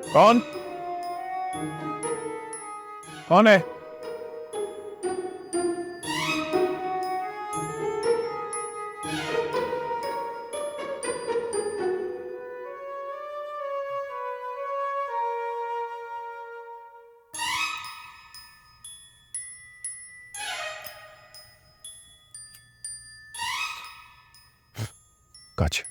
कौन कौन है? काच।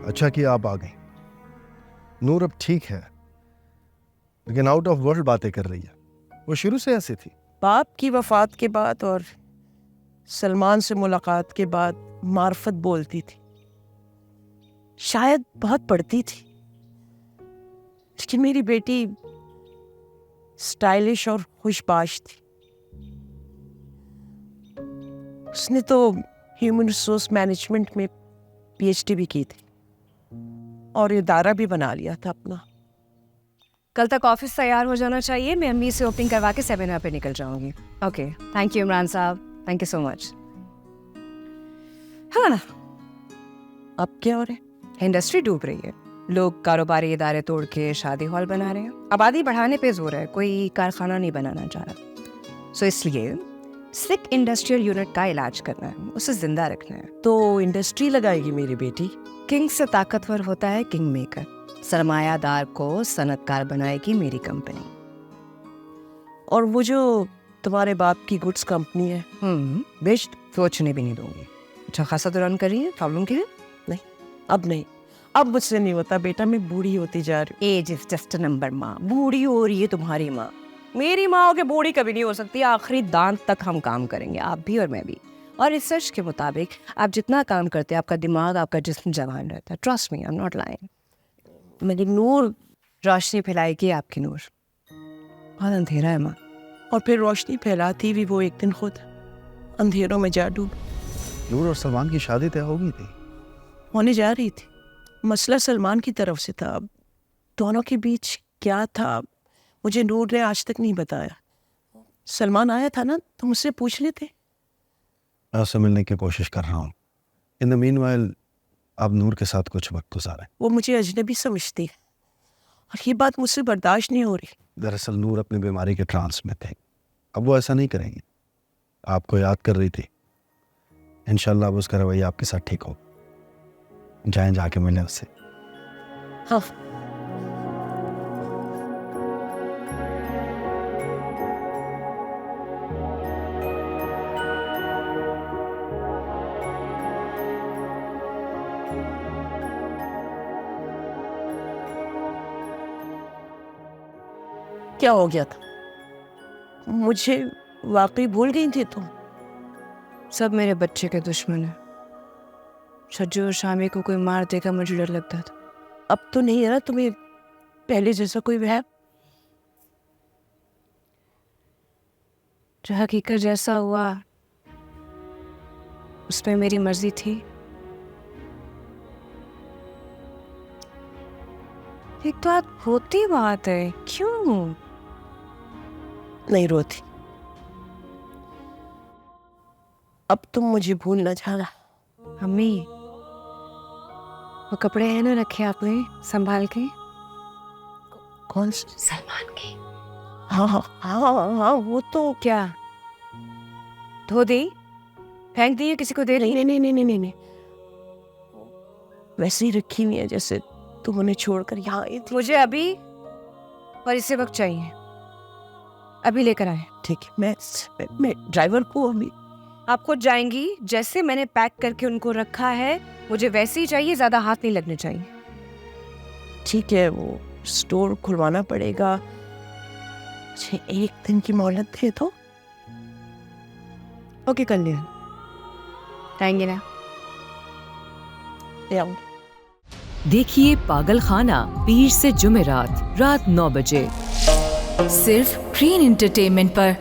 अच्छा किया आप आ गई। नूर अब ठीक है, लेकिन आउट ऑफ वर्ल्ड बातें कर रही है। वो शुरू से ऐसी थी। बाप की वफात के बाद और सलमान से मुलाकात के बाद मार्फत बोलती थी, शायद बहुत पढ़ती थी, लेकिन मेरी बेटी स्टाइलिश और खुशबाश थी। उसने तो ह्यूमन रिसोर्स मैनेजमेंट में पीएचडी भी की थी और इदारा भी बना लिया था अपना। कल तक ऑफिस तैयार हो जाना चाहिए। मैं अम्मी से ओपनिंग करवा के सेमिनार पे निकल जाऊंगी। ओके, थैंक यू इमरान साहब, थैंक यू सो मच। हाँ ना, अब क्या हो रहा है? इंडस्ट्री डूब रही है। लोग कारोबारी इदारे तोड़ के शादी हॉल बना रहे हैं। आबादी बढ़ाने पे जोर है, कोई कारखाना नहीं बनाना चाह रहा। सो इसलिए सिक इंडस्ट्रियल यूनिट का इलाज करना है, उसे जिंदा रखना है। तो इंडस्ट्री लगाएगी मेरी बेटी? किंग से ताकतवर होता है किंग मेकर। सरमायादार को सनतकार बनाएगी मेरी कंपनी। और वो जो तुम्हारे बाप की गुड्स कंपनी है, बेस्ट सोचने भी नहीं दूंगी। अच्छा खासा तो रन कर रही है, प्रॉब्लम की है? अब नहीं, अब मुझसे नहीं होता बेटा, मैं बूढ़ी होती जा रही हूँ। Age is just a number. माँ बूढ़ी हो रही है तुम्हारी माँ, मेरी माँ हो के बूढ़ी कभी नहीं हो सकती। आखिरी दांत तक हम काम करेंगे, आप भी और मैं भी। और रिसर्च के मुताबिक आप जितना काम करते हैं, आपका दिमाग, आपका जिस्म जवान रहता है। Trust me, I am not lying. मेरी नूर रोशनी फैलाएगी आपकी नूर। बहुत अंधेरा है माँ। और फिर रोशनी फैलाती भी वो एक दिन खुद अंधेरों में जा डूब। नूर और सलमान की शादी तय हो गई थी, होने जा रही थी। मसला सलमान की तरफ से था। अब दोनों के बीच क्या था मुझे नूर ने आज तक नहीं बताया। सलमान आया था ना, तो मुझसे पूछ लेते। मैं उससे मिलने की कोशिश कर रहा हूँ। इन द मीनवाइल आप नूर के साथ कुछ वक्त गुजारें। वो मुझे अजनबी समझती है और ये बात मुझसे बर्दाश्त नहीं हो रही। दरअसल नूर अपनी बीमारी के ट्रांस में थे, अब वो ऐसा नहीं करेंगे। आपको याद कर रही थी, इंशाल्लाह अब उसका रवैया आपके साथ ठीक हो। जाएं, जाके मिलें उससे। हाँ, क्या हो गया था? मुझे वाकई भूल गई थी तुम? सब मेरे बच्चे के दुश्मन है। सज्जू और शामी को कोई मार देगा, मुझे डर लगता था। अब तो नहीं है ना तुम्हें पहले जैसा कोई वहम? जो हकीकत जैसा हुआ उसमें मेरी मर्जी थी। एक तो आप होती बात है, क्यों नहीं रोती। अब तुम मुझे भूलना चाहा। अम्मी, वो कपड़े हैं ना रखे आपने संभाल के? कौन से? सलमान के। हाँ हाँ हाँ हाँ, वो तो क्या धो दी, फेंक दी, किसी को दे दी? नहीं नहीं नहीं नहीं नहीं नहीं, वैसे ही रखी हुई है जैसे तुम उन्हें छोड़कर यहाँ आई थी। मुझे अभी और इसी वक्त चाहिए, अभी लेकर आए। ठीक है, मैं ड्राइवर को अभी। आप खुद जाएंगी? जैसे मैंने पैक करके उनको रखा है मुझे वैसे ही चाहिए, ज्यादा हाथ नहीं लगने चाहिए। ठीक है, वो स्टोर खुलवाना पड़ेगा। मुझे 1 दिन की मोहलत दे दो। ओके कर लिया, आएंगे ना। ले आऊं। देखिए पागल खाना पीर से जुमेरात रात 9 बजे सिर्फ ग्रीन एंटरटेनमेंट पर।